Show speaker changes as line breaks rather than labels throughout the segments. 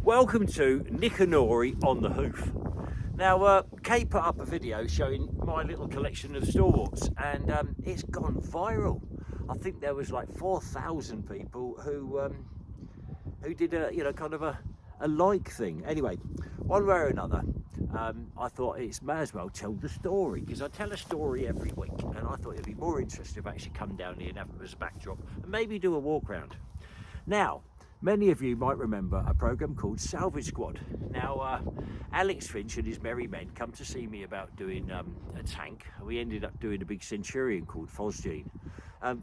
Welcome to Nicanori on the Hoof. Now, Kate put up a video showing my little collection of stalwarts, and it's gone viral. I think there was like 4,000 people who did a kind of a like thing. Anyway, one way or another, I thought it's may as well tell the story, because I tell a story every week, and I thought it'd be more interesting if I actually come down here and have it as a backdrop and maybe do a walk round. Now, many of you might remember a program called Salvage Squad. Now, Alex Finch and his merry men come to see me about doing a tank. We ended up doing a big Centurion called Fosgene.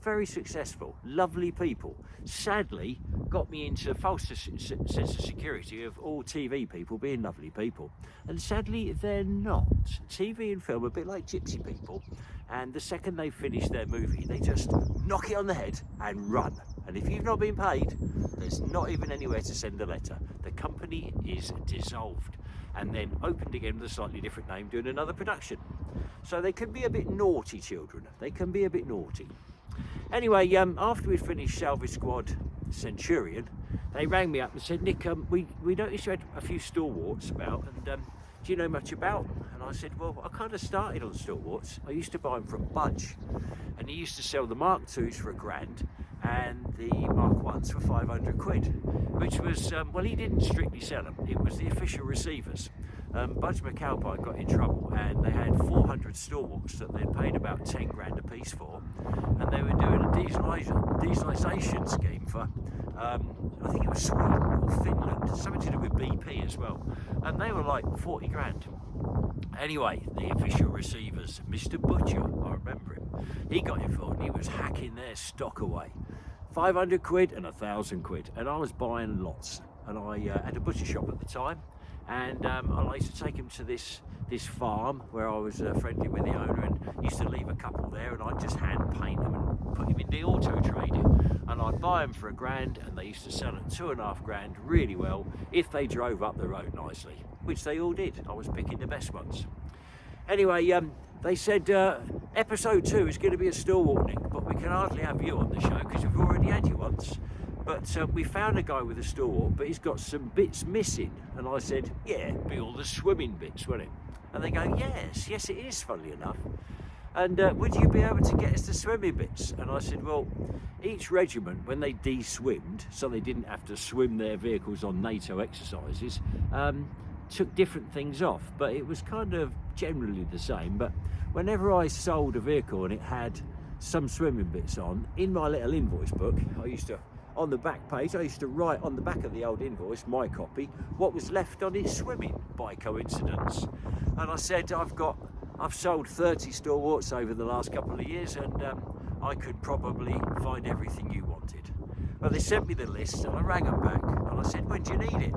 Very successful, lovely people. Sadly, got me into a false sense of security of all TV people being lovely people. And sadly, they're not. TV and film are a bit like gypsy people. And the second they finish their movie, they just knock it on the head and run. And if you've not been paid, there's not even anywhere to send a letter. The company is dissolved and then opened again with a slightly different name, doing another production. So they can be a bit naughty, children. They can be a bit naughty. Anyway, after we finished Salvage Squad Centurion, they rang me up and said, Nick, we noticed you had a few stalwarts about, and do you know much about them? And I said, well, I kind of started on stalwarts. I used to buy them from Budge, and he used to sell the Mark IIs for £1,000 and the Mark I's for 500 quid, which was, well, he didn't strictly sell them. It was the official receivers. Budge McAlpine got in trouble, and they had 400 stalwarts that they'd paid about 10 grand a piece for, and they were doing a dieselisation scheme for, I think it was Sweden or Finland, something to do with BP as well, and they were like 40 grand. Anyway, the official receivers, Mr. Butcher, I remember him, he got involved and he was hacking their stock away. 500 quid and 1,000 quid, and I was buying lots, and I had a butcher shop at the time. And I used to take him to this farm where I was friendly with the owner, and used to leave a couple there, and I'd just hand paint them and put him in the auto trading, and I'd buy them for £1,000, and they used to sell at 2.5 grand really well if they drove up the road nicely, which they all did. I was picking the best ones. Anyway, they said episode 2 is going to be a stalwart, Nick, but we can hardly have you on the show because we've already had you once. But we found a guy with a stalwart, but he's got some bits missing. And I said, yeah, it'd be all the swimming bits, wouldn't it? And they go, yes it is, funnily enough. And would you be able to get us the swimming bits? And I said, well, each regiment, when they de-swimmed, so they didn't have to swim their vehicles on NATO exercises, took different things off, but it was kind of generally the same. But whenever I sold a vehicle and it had some swimming bits on, in my little invoice book, I used to, on the back page, I used to write on the back of the old invoice, my copy, what was left on is swimming, by coincidence. And I said, I've sold 30 stalwarts over the last couple of years, and I could probably find everything you wanted. Well, they sent me the list, and I rang them back, and I said, when do you need it?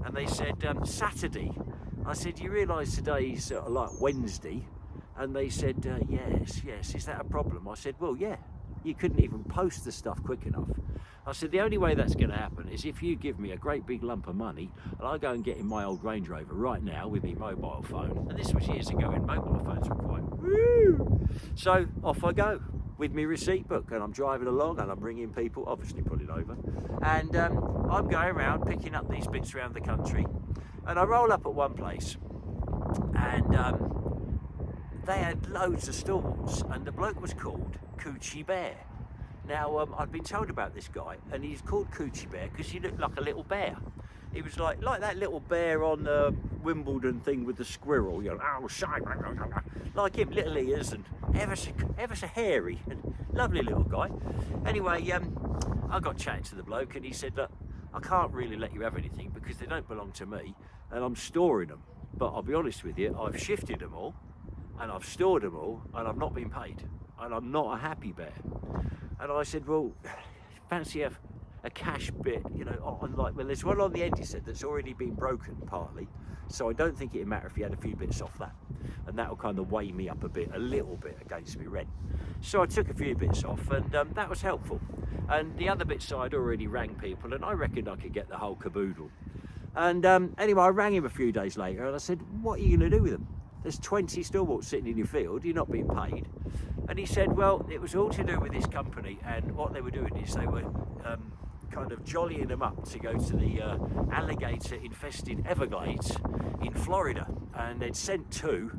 And they said, Saturday. I said, you realise today's like Wednesday? And they said, yes, is that a problem? I said, well, yeah, you couldn't even post the stuff quick enough. I said, the only way that's going to happen is if you give me a great big lump of money, and I go and get in my old Range Rover right now with my mobile phone, and this was years ago when mobile phones were quite woo. So off I go with my receipt book, and I'm driving along, and I'm ringing people, obviously pulling over, and I'm going around picking up these bits around the country, and I roll up at one place, and they had loads of stalwarts, and the bloke was called Coochie Bear. Now, I'd been told about this guy, and he's called Coochie Bear because he looked like a little bear. He was like that little bear on the Wimbledon thing with the squirrel, you know, oh, shine, like him, little ears, and ever so hairy, and lovely little guy. Anyway, I got chatting to the bloke, and he said, look, I can't really let you have anything because they don't belong to me, and I'm storing them. But I'll be honest with you, I've shifted them all, and I've stored them all, and I've not been paid, and I'm not a happy bear. And I said, well, fancy a cash bit, you know, on like, well, there's one on the end, he said, that's already been broken partly, so I don't think it'd matter if you had a few bits off that, and that'll kind of weigh me up a little bit against me rent. So I took a few bits off, and that was helpful. And the other bits I'd already rang people, and I reckoned I could get the whole caboodle. And anyway, I rang him a few days later, and I said, what are you going to do with them? There's 20 stalwarts sitting in your field, you're not being paid. And he said, well, it was all to do with this company, and what they were doing is they were kind of jollying them up to go to the alligator-infested Everglades in Florida, and they'd sent 2,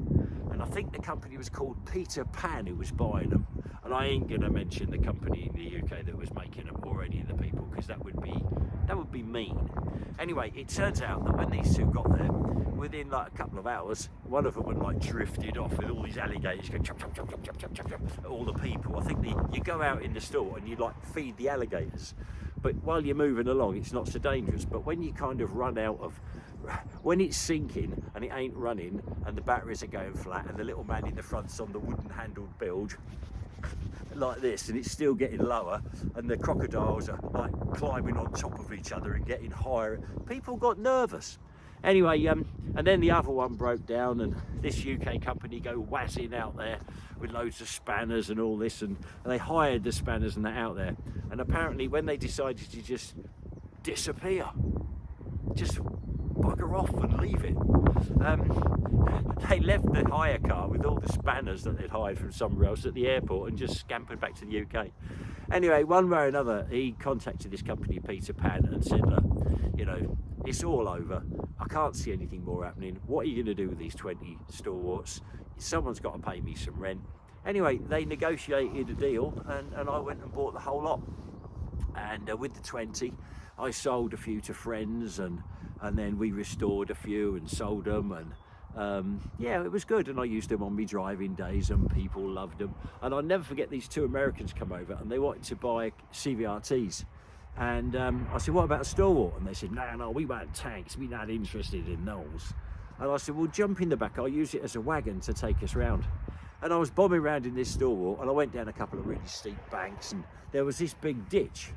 and I think the company was called Peter Pan who was buying them. And I ain't gonna mention the company in the UK that was making them or any of the people, because that would be mean. Anyway, it turns out that when these 2 got there, within like a couple of hours, one of them had like drifted off with all these alligators going chop, chop, chop, chop, chop, chop, chop, chop, at all the people. I think you go out in the store and you like feed the alligators, but while you're moving along, it's not so dangerous. But when you kind of run out of, when it's sinking and it ain't running and the batteries are going flat and the little man in the front's on the wooden handled bilge like this, and it's still getting lower, and the crocodiles are like climbing on top of each other and getting higher, people got nervous. Anyway, and then the other one broke down, and this UK company go whizzing out there with loads of spanners and all this, and they hired the spanners and that out there, and apparently when they decided to just disappear, just bugger off and leave it, they left the hire car with all the spanners that they'd hired from somewhere else at the airport and just scampered back to the UK. Anyway, one way or another, he contacted this company, Peter Pan, and said, look, you know, it's all over. I can't see anything more happening. What are you going to do with these 20 stalwarts? Someone's got to pay me some rent. Anyway, they negotiated a deal, and I went and bought the whole lot. And with the 20, I sold a few to friends, and then we restored a few and sold them, and yeah, it was good, and I used them on my driving days and people loved them. And I'll never forget, these 2 Americans come over and they wanted to buy CVRTs, and I said, what about a stalwart? And they said, no, we want tanks, we're not interested in those. And I said, well, jump in the back, I'll use it as a wagon to take us round. And I was bombing around in this stalwart, and I went down a couple of really steep banks, and there was this big ditch,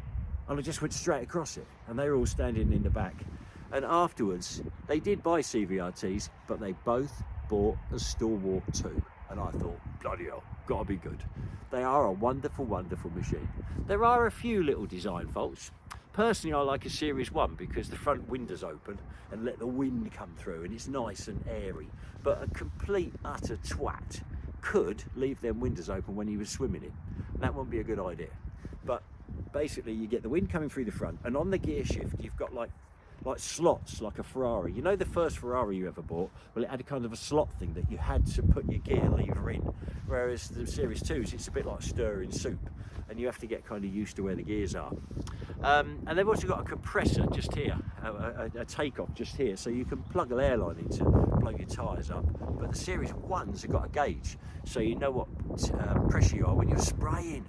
and I just went straight across it, and they were all standing in the back. And afterwards, they did buy CVRTs, but they both bought a Stalwart 2. And I thought, bloody hell, gotta be good. They are a wonderful, wonderful machine. There are a few little design faults. Personally, I like a Series 1 because the front window's open and let the wind come through, and it's nice and airy. But a complete, utter twat could leave them windows open when he was swimming in. And that wouldn't be a good idea. But basically, you get the wind coming through the front, and on the gear shift, you've got like slots, like a Ferrari. You know the first Ferrari you ever bought? Well, it had a kind of a slot thing that you had to put your gear lever in, whereas the Series 2s, it's a bit like stirring soup, and you have to get kind of used to where the gears are. And they've also got a compressor just here, a takeoff just here, so you can plug an airline in to blow your tyres up. But the Series 1s have got a gauge, so you know what pressure you are when you're spraying.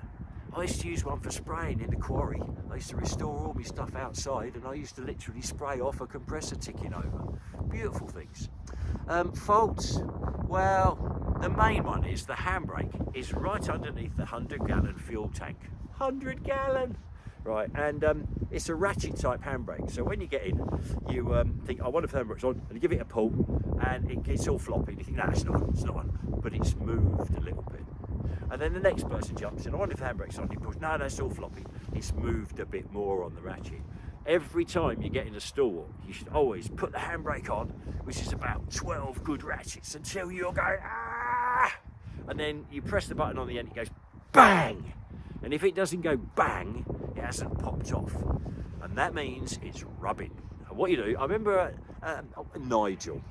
I used to use one for spraying in the quarry. I used to restore all my stuff outside, and I used to literally spray off a compressor ticking over. Beautiful things. Faults, well, the main one is the handbrake is right underneath the 100-gallon fuel tank. 100 gallon! Right, and it's a ratchet type handbrake. So when you get in, you think, I wonder if the handbrake's on, and you give it a pull, and it gets all floppy, and you think, no, it's not on, but it's moved a little bit. And then the next person jumps in, I wonder if the handbrake's on, he pulls, no, it's all floppy. It's moved a bit more on the ratchet. Every time you get in a Stalwart, you should always put the handbrake on, which is about 12 good ratchets, until you're going, ah! And then you press the button on the end, it goes bang! And if it doesn't go bang, it hasn't popped off. And that means it's rubbing. And what you do, I remember Nigel,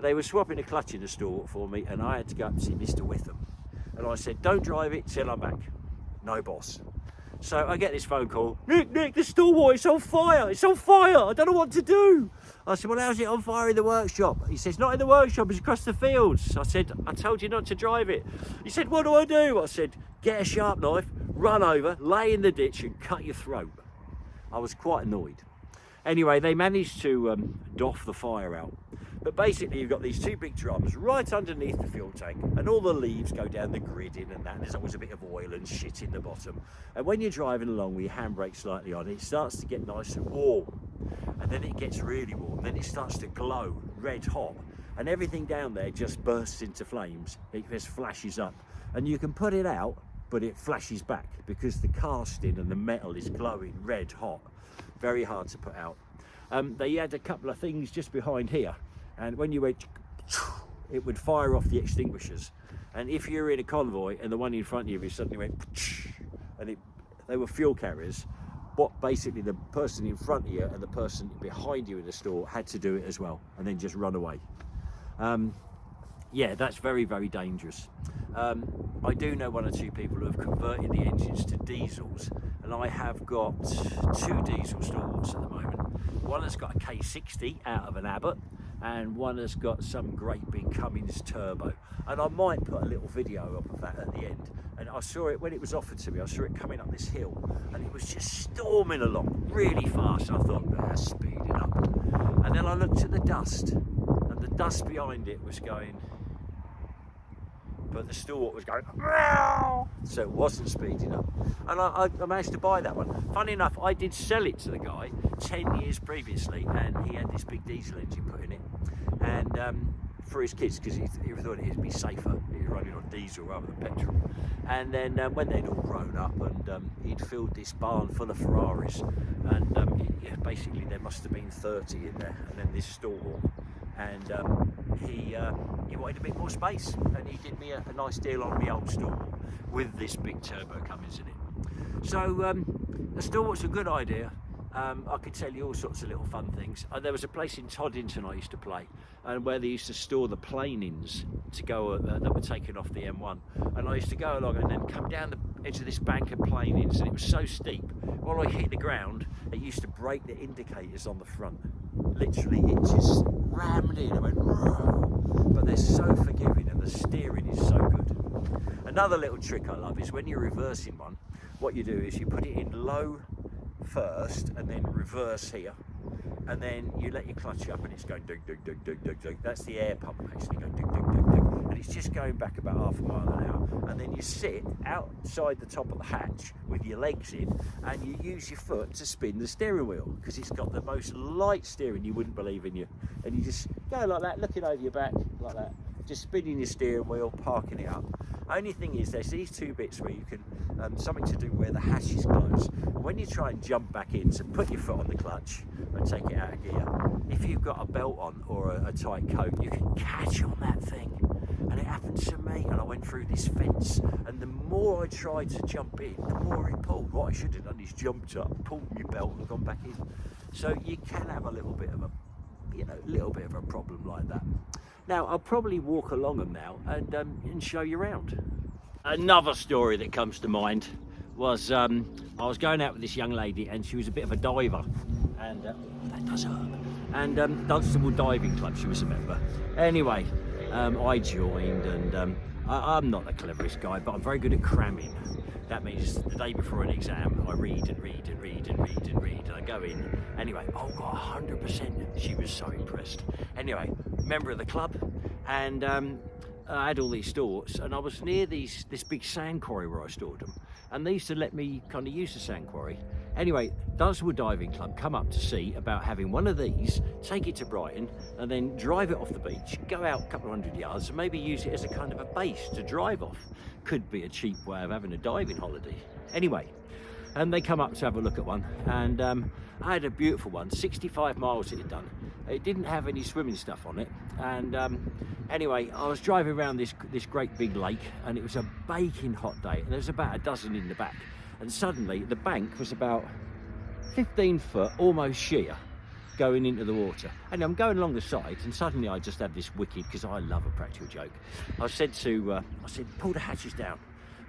they were swapping a clutch in the Stalwart for me, and I had to go up and see Mr. Witham. And I said, don't drive it till I'm back. No boss. So I get this phone call, Nick, the Stalwart, it's on fire, I don't know what to do. I said, well, how's it on fire in the workshop? He says, not in the workshop, it's across the fields. I said, I told you not to drive it. He said, what do I do? I said, get a sharp knife, run over, lay in the ditch and cut your throat. I was quite annoyed. Anyway, they managed to doff the fire out. But basically, you've got these two big drums right underneath the fuel tank, and all the leaves go down the gridding and that, and there's always a bit of oil and shit in the bottom. And when you're driving along with your handbrake slightly on, it starts to get nice and warm. And then it gets really warm, then it starts to glow red hot, and everything down there just bursts into flames. It just flashes up, and you can put it out, but it flashes back because the casting and the metal is glowing red hot. Very hard to put out. They had a couple of things just behind here, and when you went, it would fire off the extinguishers. And if you're in a convoy and the one in front of you suddenly went, and They were fuel carriers. What basically the person in front of you and the person behind you in the store had to do it as well, and then just run away. Yeah, that's very, very dangerous. I do know one or two people who have converted the engines to diesels, and I have got 2 diesel stalwarts at the moment. One has got a K60 out of an Abbott, and one has got some great big Cummins turbo. And I might put a little video up of that at the end. And I saw it when it was offered to me. I saw it coming up this hill, and it was just storming along really fast. I thought, speeding up. And then I looked at the dust, and the dust behind it was going, but the stalwart was going, meow! So it wasn't speeding up. And I managed to buy that one. Funny enough, I did sell it to the guy 10 years previously, and he had this big diesel engine put in it, and for his kids, because he thought it'd be safer. He was running on diesel rather than petrol. And then when they'd all grown up, and he'd filled this barn full of Ferraris, and yeah, basically there must have been 30 in there, and then this stalwart. And he wanted a bit more space, and he did me a nice deal on the old stalwart with this big turbo Cummins in it. So the stalwart's a good idea. I could tell you all sorts of little fun things. There was a place in Toddington I used to play, and where they used to store the plane-ins to go that were taken off the M1. And I used to go along and then come down the edge of this bank of plane-ins, and it was so steep. While I hit the ground, it used to break the indicators on the front. Literally, it just rammed in and went, "Whoa." But they're so forgiving, and the steering is so good. Another little trick I love is when you're reversing one, what you do is you put it in low first and then reverse here, and then you let your clutch up and it's going dug dug dug dug dug dug. That's the air pump actually going dug dug dug dug, and it's just going back about half a mile an hour. And then you sit outside the top of the hatch with your legs in, and you use your foot to spin the steering wheel, because it's got the most light steering you wouldn't believe in you. And you just go like that, looking over your back like that, just spinning your steering wheel, parking it up. Only thing is, there's these 2 bits where you can, something to do where the hatch is closed. When you try and jump back in, so put your foot on the clutch and take it out of gear, if you've got a belt on or a tight coat, you can catch on that thing. And it happened to me, and I went through this fence, and the more I tried to jump in, the more it pulled. What I should have done is jumped up, pulled my belt and gone back in. So you can have a little bit of a problem like that. Now, I'll probably walk along them now and show you around. Another story that comes to mind was I was going out with this young lady, and she was a bit of a diver, and that does hurt. And Dunstable Diving Club, she was a member. Anyway, I joined, and I'm not the cleverest guy, but I'm very good at cramming. That means the day before an exam, I read and read and read and read and read, and I go in. Anyway, oh, got 100%. She was so impressed. Anyway, member of the club, and I had all these stalwarts, and I was near this big sand quarry where I stored them, and they used to let me kind of use the sand quarry. Anyway, Dunstable Diving Club come up to see about having one of these, take it to Brighton, and then drive it off the beach, go out a couple of 100 yards, and maybe use it as a kind of a base to drive off. Could be a cheap way of having a diving holiday. Anyway, and they come up to have a look at one, and I had a beautiful one, 65 miles it had done. It didn't have any swimming stuff on it, and anyway, I was driving around this great big lake, and it was a baking hot day, and there was about a dozen in the back, and suddenly the bank was about 15 foot, almost sheer, going into the water. And I'm going along the side, and suddenly I just had this wicked, because I love a practical joke. I said, pull the hatches down.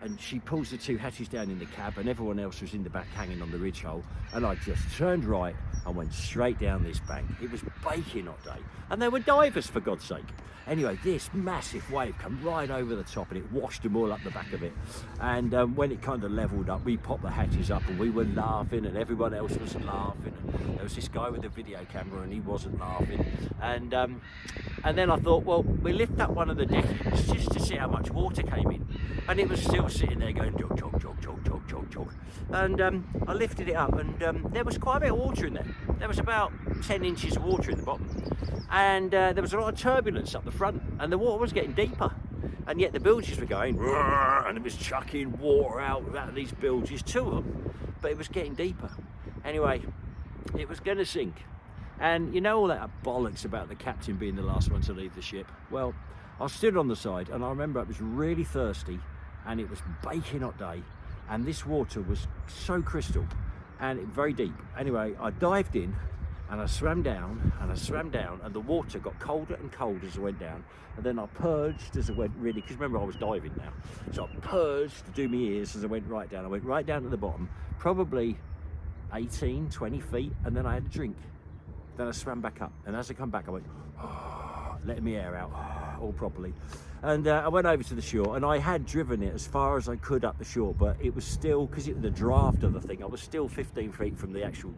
And she pulls the 2 hatches down in the cab, and everyone else was in the back hanging on the ridge hole. And I just turned right and went straight down this bank. It was baking hot day, and they were divers, for God's sake. Anyway, this massive wave came right over the top, and it washed them all up the back of it. And when it kind of leveled up, we popped the hatches up, and we were laughing, and everyone else was laughing. And there was this guy with a video camera, and he wasn't laughing. And then I thought, well, we lift up one of the deckings just to see how much water came in. And it was still sitting there going jog, jog, jog, jog, jog, jog, jog. And I lifted it up, and there was quite a bit of water in there. There was about 10 inches of water in the bottom. And there was a lot of turbulence up the front, and the water was getting deeper. And yet the bilges were going, and it was chucking water out of these bilges, 2 of them. But it was getting deeper. Anyway, it was going to sink. And you know all that bollocks about the captain being the last one to leave the ship? Well, I stood on the side, and I remember I was really thirsty, and it was baking hot day, and this water was so crystal and very deep. Anyway, I dived in and I swam down and I swam down, and the water got colder and colder as I went down. And then I purged as I went, really, because remember I was diving now. So I purged to do my ears as I went right down. I went right down to the bottom, probably 18, 20 feet, and then I had a drink. Then I swam back up, and as I come back I went, letting my air out all properly. And I went over to the shore, and I had driven it as far as I could up the shore, but it was still, because it was the draft of the thing, I was still 15 feet from the actual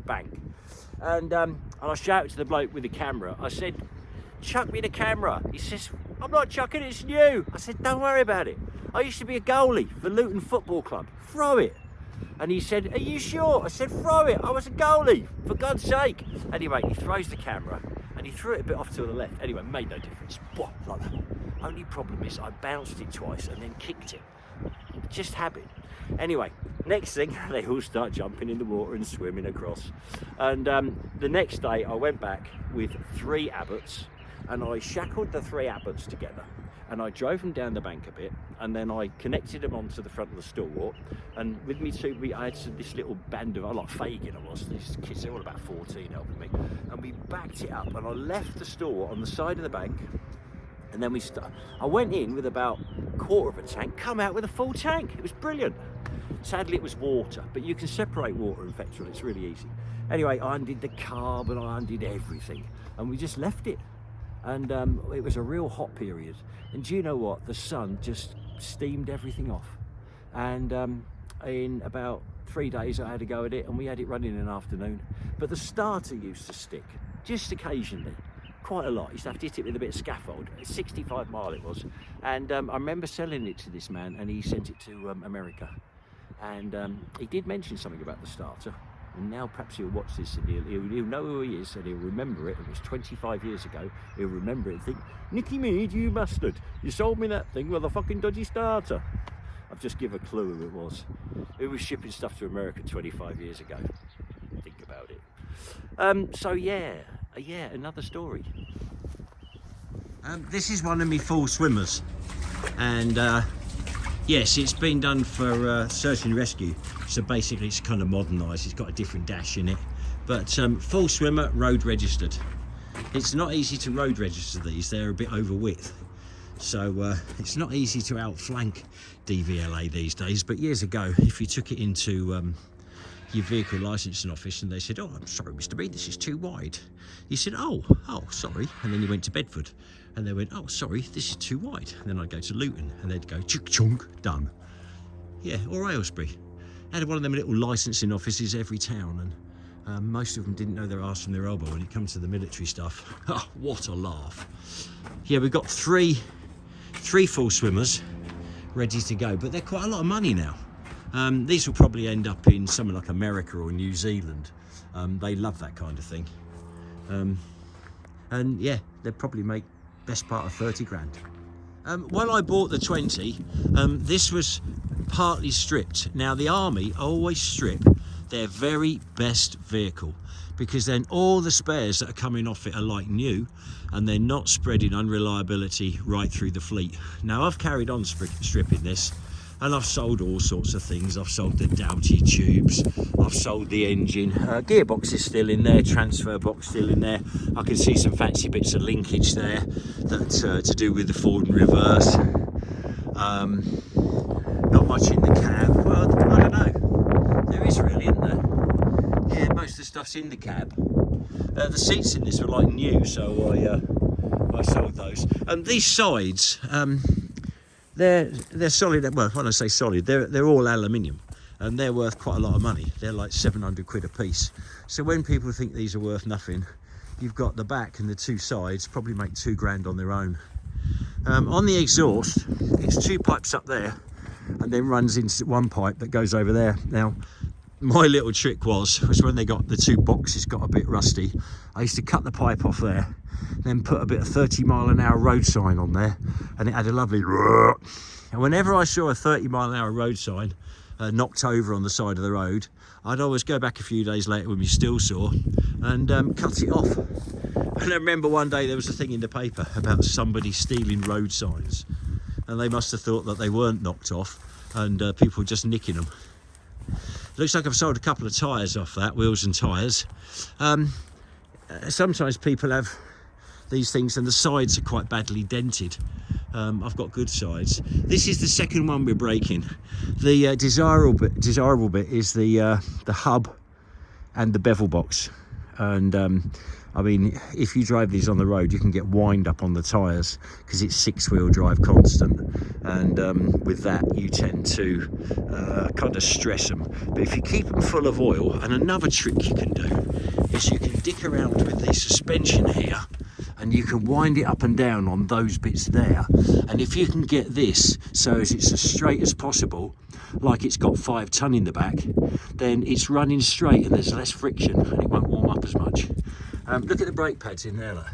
bank. And I shouted to the bloke with the camera. I said, chuck me the camera. He says, I'm not chucking it, it's new. I said, don't worry about it. I used to be a goalie for Luton Football Club. Throw it. And he said, are you sure? I said, throw it. I was a goalie, for God's sake. Anyway, he throws the camera and he threw it a bit off to the left. Anyway, made no difference. Like that. Only problem is I bounced it twice and then kicked it. Just habit. Anyway, next thing, they all start jumping in the water and swimming across. And the next day I went back with 3 abbots, and I shackled the 3 abbots together, and I drove them down the bank a bit, and then I connected them onto the front of the stalwart. And with me too, I had this little band of, like Fagin I was, these kids, they're all about 14 helping me, and we backed it up, and I left the stalwart on the side of the bank. And then I went in with about a quarter of a tank, come out with a full tank. It was brilliant. Sadly, it was water, but you can separate water and petrol. It's really easy. Anyway, I undid the carb and I undid everything, and we just left it. And it was a real hot period. And do you know what? The sun just steamed everything off. And in about 3 days, I had to go at it, and we had it running in the afternoon. But the starter used to stick, just occasionally. Quite a lot. I used to have to hit it with a bit of scaffold. 65 mile it was. And I remember selling it to this man, and he sent it to America. And he did mention something about the starter. And now perhaps he'll watch this and he'll know who he is, and he'll remember it. It was 25 years ago. He'll remember it and think, Nicky Mead, you bastard. You sold me that thing with a fucking dodgy starter. I've just give a clue who it was. Who was shipping stuff to America 25 years ago. Think about it. So yeah, another story. This is one of my full swimmers, and yes, it's been done for search and rescue, so basically it's kind of modernised. It's got a different dash in it, but full swimmer, road registered. It's not easy to road register these, they're a bit over width, so it's not easy to outflank DVLA these days. But years ago, if you took it into your vehicle licensing office and they said, oh, I'm sorry Mr. B, this is too wide, you said, oh sorry, and then you went to Bedford and they went, oh sorry, this is too wide, and then I'd go to Luton and they'd go chunk chunk, done. Yeah, or Aylesbury. Had one of them little licensing offices every town, and most of them didn't know their arse from their elbow when it comes to the military stuff. Oh, what a laugh. Yeah, we've got three full swimmers ready to go, but they're quite a lot of money now. These will probably end up in somewhere like America or New Zealand. They love that kind of thing. And yeah, they'll probably make best part of 30 grand. When I bought the 20, this was partly stripped. Now the Army always strip their very best vehicle, because then all the spares that are coming off it are like new, and they're not spreading unreliability right through the fleet. Now I've carried on stripping this, and I've sold all sorts of things. I've sold the Doughty tubes, I've sold the engine, gearbox is still in there, transfer box still in there. I can see some fancy bits of linkage there that to do with the forward and reverse. Not much in the cab. Well, I don't know. There is really, isn't there? Yeah, most of the stuff's in the cab. The seats in this were like new, so I sold those. And these sides, they're solid. Well, when I say solid, they're all aluminium, and they're worth quite a lot of money. They're like 700 quid a piece. So when people think these are worth nothing, you've got the back and the 2 sides probably make 2 grand on their own. On the exhaust, it's 2 pipes up there, and then runs into 1 pipe that goes over there. Now, my little trick was when they got the 2 boxes got a bit rusty, I used to cut the pipe off there, then put a bit of 30-mile-an-hour road sign on there, and it had a lovely roar. And whenever I saw a 30-mile-an-hour road sign knocked over on the side of the road, I'd always go back a few days later with my steel saw and cut it off. And I remember one day there was a thing in the paper about somebody stealing road signs, and they must have thought that they weren't knocked off, and people are just nicking them. Looks like I've sold a couple of tyres off that, wheels and tyres. Sometimes people have these things and the sides are quite badly dented. I've got good sides. This is the second one we're breaking. The desirable bit is the hub and the bevel box. And I mean, if you drive these on the road, you can get wind up on the tyres because it's 6-wheel drive constant, and with that you tend to kind of stress them. But if you keep them full of oil, and another trick you can do is you can dick around with the suspension here, and you can wind it up and down on those bits there. And if you can get this so as it's as straight as possible, like it's got 5 ton in the back, then it's running straight and there's less friction and it won't warm up as much. Look at the brake pads in there. Look.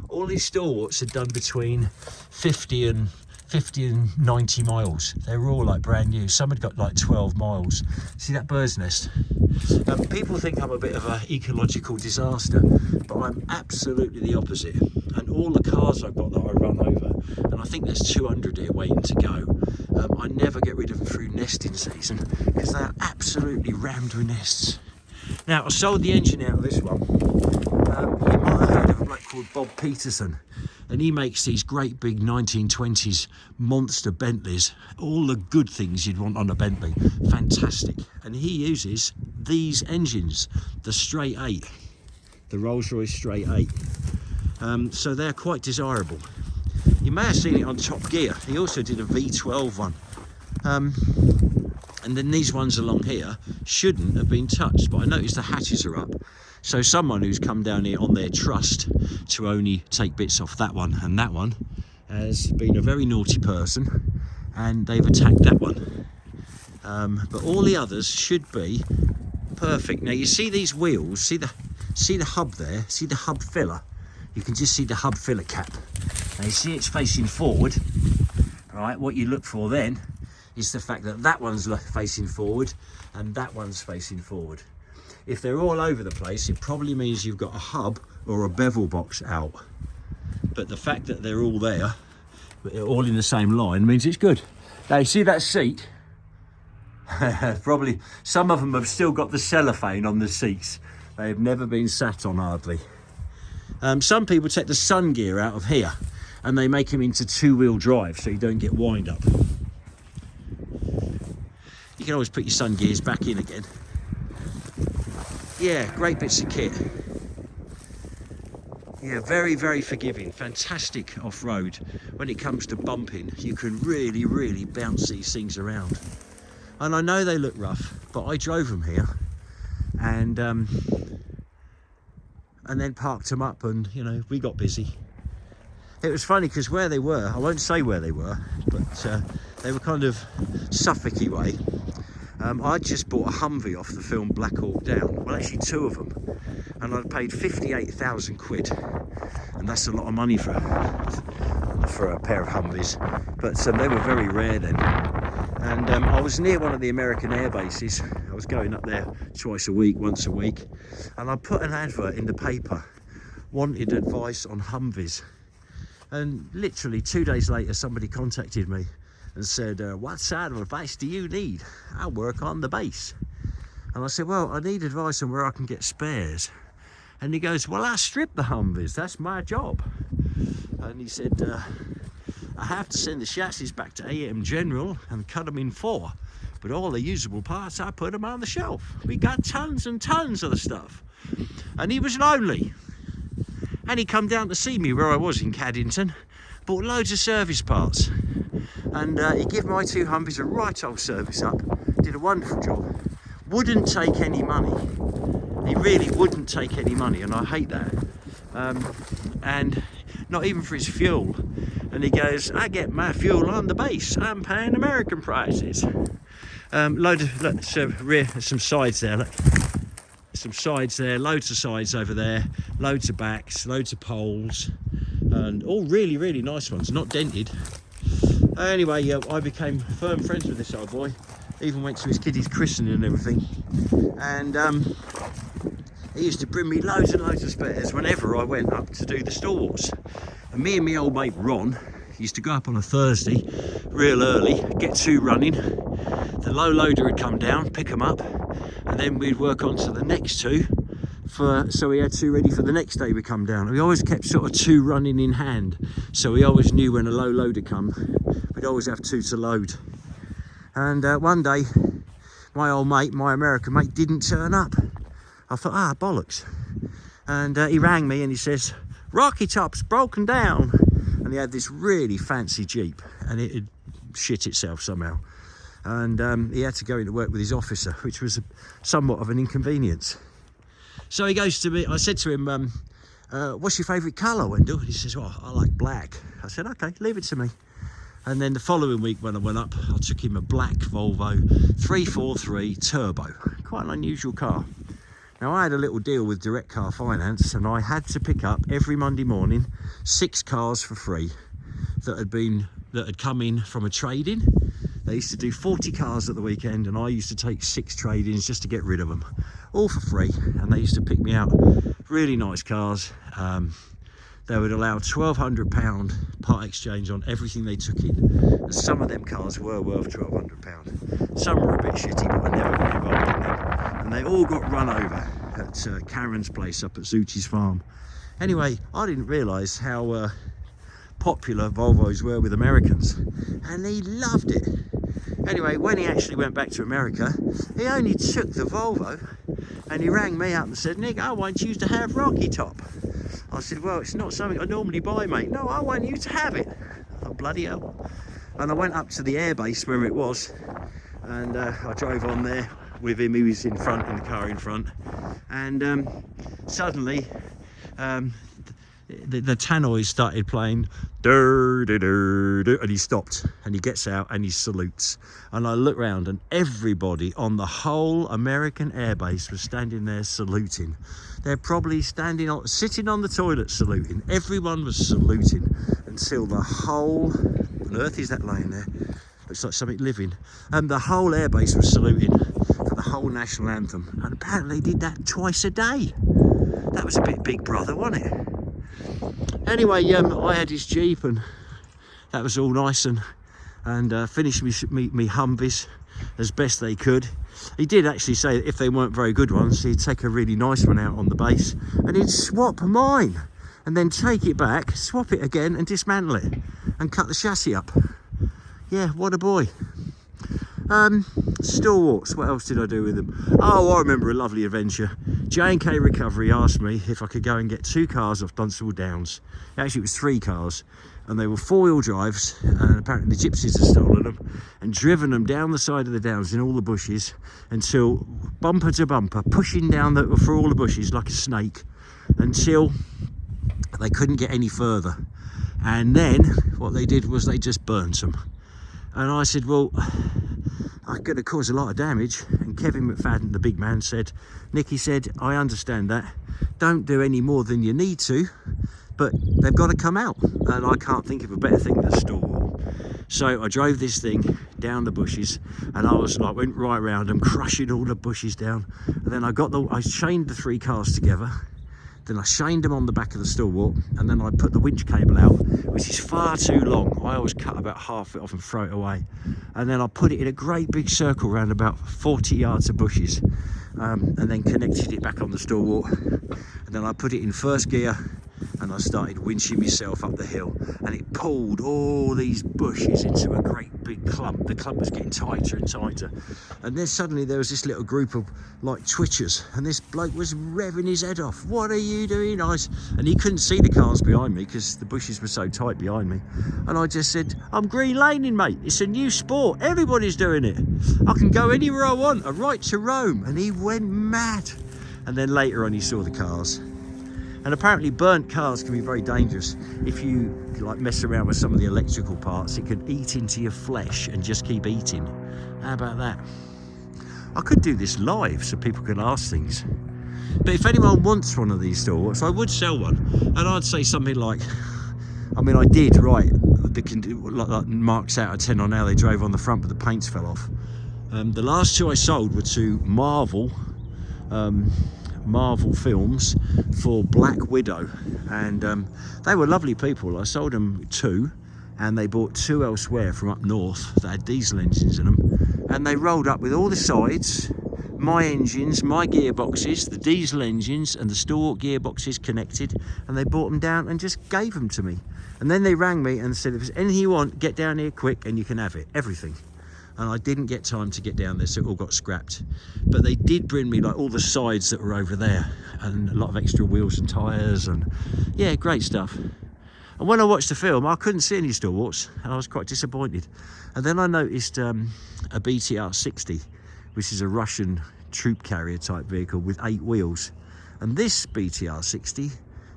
All these stalwarts are done between 50 and 90 miles. They're all like brand new. Some had got like 12 miles. See that bird's nest? People think I'm a bit of an ecological disaster, but I'm absolutely the opposite. And all the cars I've got that I run over, and I think there's 200 here waiting to go, I never get rid of them through nesting season because they're absolutely rammed with nests. Now, I sold the engine out of this one. You might have heard of a bloke called Bob Peterson, and he makes these great big 1920s monster Bentleys, all the good things you'd want on a Bentley. Fantastic. And he uses these engines, the Straight 8, the Rolls-Royce Straight 8. So they're quite desirable. You may have seen it on Top Gear. He also did a V12 one. And then these ones along here shouldn't have been touched, but I noticed the hatches are up. So someone who's come down here on their trust to only take bits off that one and that one has been a very naughty person, and they've attacked that one. But all the others should be perfect. Now you see these wheels, see the hub there, see the hub filler? You can just see the hub filler cap. Now you see it's facing forward, right? What you look for then is the fact that that one's facing forward and that one's facing forward. If they're all over the place, it probably means you've got a hub or a bevel box out. But the fact that they're all there, all in the same line, means it's good. Now you see that seat? Probably some of them have still got the cellophane on the seats. They have never been sat on hardly. Some people take the sun gear out of here and they make them into 2-wheel drive so you don't get wind up. You can always put your sun gears back in again. Yeah, great bits of kit. Yeah, very, very forgiving. Fantastic off-road. When it comes to bumping, you can really, really bounce these things around. And I know they look rough, but I drove them here and then parked them up, and you know, we got busy. It was funny because where they were, I won't say where they were, but they were kind of Suffolky way. I just bought a Humvee off the film Black Hawk Down. Well, actually 2 of them, and I'd paid 58,000 quid, and that's a lot of money for a pair of Humvees. But they were very rare then. And I was near one of the American air bases. I was going up there once a week, and I put an advert in the paper, wanted advice on Humvees. And literally 2 days later, somebody contacted me and said, what side of advice do you need? I work on the base. And I said, well, I need advice on where I can get spares. And he goes, well, I strip the Humvees, that's my job. And he said, I have to send the chassis back to AM General and cut them in 4. But all the usable parts, I put them on the shelf. We got tons and tons of the stuff. And he was lonely. And he come down to see me where I was in Caddington, bought loads of service parts. And he gave my 2 Humvees a right old service up, did a wonderful job. Wouldn't take any money. He really wouldn't take any money, and I hate that. And not even for his fuel. And he goes, I get my fuel on the base, I'm paying American prices. Some sides there, look. Some sides there, loads of sides over there, loads of backs, loads of poles, and all really, really nice ones, not dented. Anyway, I became firm friends with this old boy, even went to his kiddie's christening and everything. And he used to bring me loads and loads of spares whenever I went up to do the stalwarts. And me and my old mate Ron Used to go up on a Thursday real early, get 2 running. The low loader would come down, pick them up, and then we'd work on to the next 2 so we had 2 ready for the next day we come down. We always kept sort of 2 running in hand, so we always knew when a low loader come, we'd always have 2 to load. And one day my old mate, my American mate, didn't turn up. I thought, bollocks. And he rang me and he says, Rocky Top's broken down. And he had this really fancy Jeep and it had shit itself somehow. And he had to go into work with his officer, which was somewhat of an inconvenience. So he goes to me, I said to him, what's your favourite colour, Wendell? And he says, well, I like black. I said, okay, leave it to me. And then the following week when I went up, I took him a black Volvo 343 Turbo, quite an unusual car. Now I had a little deal with Direct Car Finance and I had to pick up every Monday morning 6 cars for free that had come in from a trade-in. They used to do 40 cars at the weekend and I used to take 6 trade-ins just to get rid of them, all for free. And they used to pick me out really nice cars. They would allow £1,200 part exchange on everything they took in. And some of them cars were worth £1,200. Some were a bit shitty, but I never got involved in them. And they all got run over at Karen's place up at Zuti's farm. Anyway, I didn't realise how popular Volvos were with Americans, and he loved it. Anyway, when he actually went back to America, he only took the Volvo, and he rang me up and said, Nick, I want you to have Rocky Top. I said, well, it's not something I normally buy, mate. No, I want you to have it. Oh, bloody hell. And I went up to the airbase where it was, and I drove on there with him. He was in front, in the car in front, and suddenly the tannoys started playing, and he stopped and he gets out and he salutes. And I look round and everybody on the whole American airbase was standing there saluting. They're probably sitting on the toilet saluting. Everyone was saluting until the whole, what on earth is that laying there? Looks like something living. The whole airbase was saluting for the whole national anthem. And apparently they did that twice a day. That was a bit Big Brother, wasn't it? Anyway, I had his Jeep and that was all nice, and finished me Humvees as best they could. He did actually say that if they weren't very good ones, he'd take a really nice one out on the base and he'd swap mine and then take it back, swap it again and dismantle it and cut the chassis up. Yeah, what a boy. Stalwarts, what else did I do with them? Oh, I remember a lovely adventure. J&K Recovery asked me if I could go and get 2 cars off Dunstable Downs. Actually, it was 3 cars, and they were 4-wheel drives, and apparently the gypsies had stolen them and driven them down the side of the downs in all the bushes until bumper to bumper, pushing down through all the bushes like a snake until they couldn't get any further. And then what they did was they just burnt them. And I said, well, I'm going to cause a lot of damage. And Kevin McFadden, the big man, said, Nicky said, I understand that. Don't do any more than you need to, but they've got to come out. And I can't think of a better thing than Stalwart. So I drove this thing down the bushes and I was like, went right around them, crushing all the bushes down. And then I chained the 3 cars together. Then I chained them on the back of the Stalwart, and then I put the winch cable out, which is far too long. I always cut about half it off and throw it away. And then I put it in a great big circle around about 40 yards of bushes, and then connected it back on the Stalwart. And then I put it in first gear and I started winching myself up the hill, and it pulled all these bushes into a great big clump. The clump was getting tighter and tighter, and then suddenly there was this little group of like twitchers, and this bloke was revving his head off. What are you doing? And he couldn't see the cars behind me because the bushes were so tight behind me. And I just said, I'm green laning, mate. It's a new sport. Everybody's doing it. I can go anywhere I want. A right to roam. And he went mad. And then later on he saw the cars. And apparently burnt cars can be very dangerous. If you like mess around with some of the electrical parts, it could eat into your flesh and just keep eating. How about that? I could do this live so people can ask things. But if anyone wants one of these stalwarts, I would sell one. And I'd say something like, I mean, I did write like marks out of 10 on how they drove on the front, but the paints fell off. The last 2 I sold were to Marvel films for Black Widow, and they were lovely people. I sold them 2, and they bought 2 elsewhere from up north that had diesel engines in them, and they rolled up with all the sides, my engines, my gearboxes, the diesel engines and the Stalwart gearboxes connected, and they brought them down and just gave them to me. And then they rang me and said, if there's anything you want, get down here quick and you can have it, everything. And I didn't get time to get down there, so it all got scrapped. But they did bring me like all the sides that were over there, and a lot of extra wheels and tyres, and yeah, great stuff. And when I watched the film, I couldn't see any Stalwarts, and I was quite disappointed. And then I noticed a BTR 60, which is a Russian troop carrier type vehicle with 8 wheels. And this BTR 60,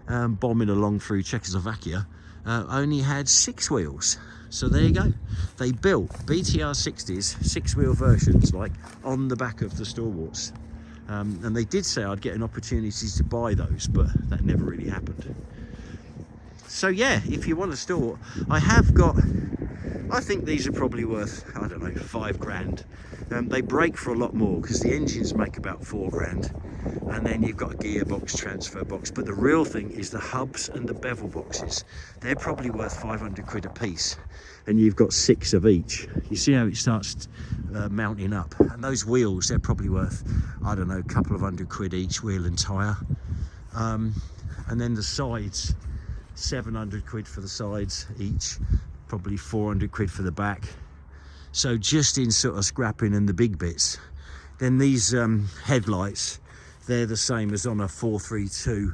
bombing along through Czechoslovakia, only had 6 wheels. So there you go. They built BTR 60s, 6-wheel versions, like on the back of the Stalwarts. And they did say I'd get an opportunity to buy those, but that never really happened. So yeah, if you want a Stalwart, I think these are probably worth, I don't know, 5 grand. They break for a lot more because the engines make about 4 grand. And then you've got a gearbox, transfer box. But the real thing is the hubs and the bevel boxes. They're probably worth 500 quid a piece. And you've got 6 of each. You see how it starts mounting up. And those wheels, they're probably worth, I don't know, a couple of hundred quid each, wheel and tyre. And then the sides, 700 quid for the sides each. Probably 400 quid for the back. So just in sort of scrapping and the big bits. Then these headlights, they're the same as on a 432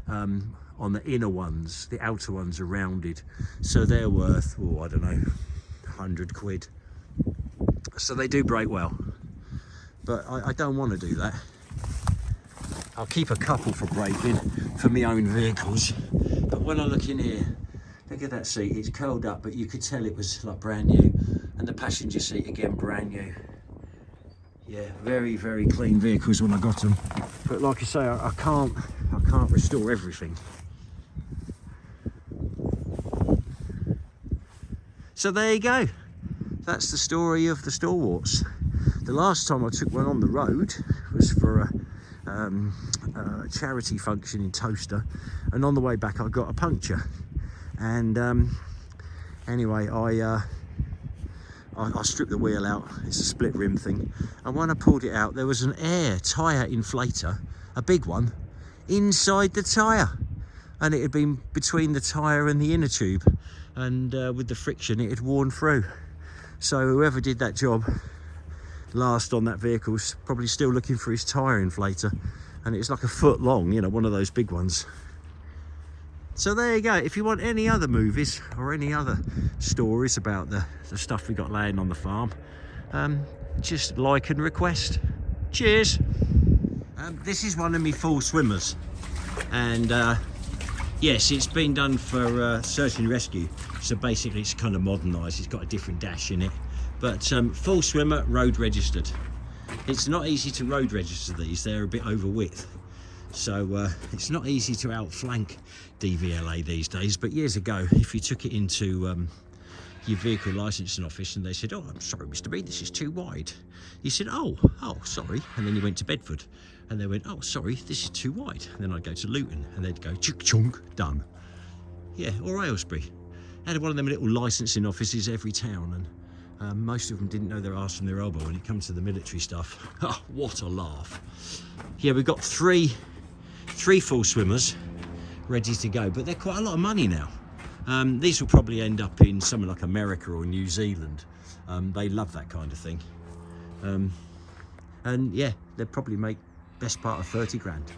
on the inner ones. The outer ones are rounded, so they're worth, oh, I don't know, 100 quid. So they do break well, but I don't want to do that. I'll keep a couple for breaking for my own vehicles. But when I look in here, look at that seat, it's curled up, but you could tell it was like brand new. And the passenger seat, again, brand new. Yeah, very, very clean vehicles when I got them. But like I say, I can't restore everything. So there you go. That's the story of the Stalwarts. The last time I took one on the road was for a charity function in Toaster, and on the way back I got a puncture. And anyway, I stripped the wheel out. It's a split rim thing, and when I pulled it out, there was an air tyre inflator, a big one, inside the tyre, and it had been between the tyre and the inner tube, and with the friction it had worn through. So whoever did that job last on that vehicle's probably still looking for his tyre inflator, and it's like a foot long, you know, one of those big ones. So there you go. If you want any other movies or any other stories about the stuff we got laying on the farm, just like and request. Cheers. This is one of my full swimmers, and yes, it's been done for search and rescue. So basically it's kind of modernised. It's got a different dash in it, but full swimmer, road registered. It's not easy to road register these. They're a bit over width. So it's not easy to outflank DVLA these days, but years ago, if you took it into your vehicle licensing office and they said, "Oh, I'm sorry, Mr. B, this is too wide," you said, oh, sorry, and then you went to Bedford and they went, "Oh, sorry, this is too wide," and then I'd go to Luton and they'd go, "Chunk chunk, done." Yeah, or Aylesbury. I had one of them little licensing offices every town, and most of them didn't know their arse from their elbow when it comes to the military stuff. Oh, what a laugh. Yeah, we've got three full swimmers ready to go, but they're quite a lot of money now. These will probably end up in somewhere like America or New Zealand. They love that kind of thing. And yeah, they'll probably make best part of 30 grand.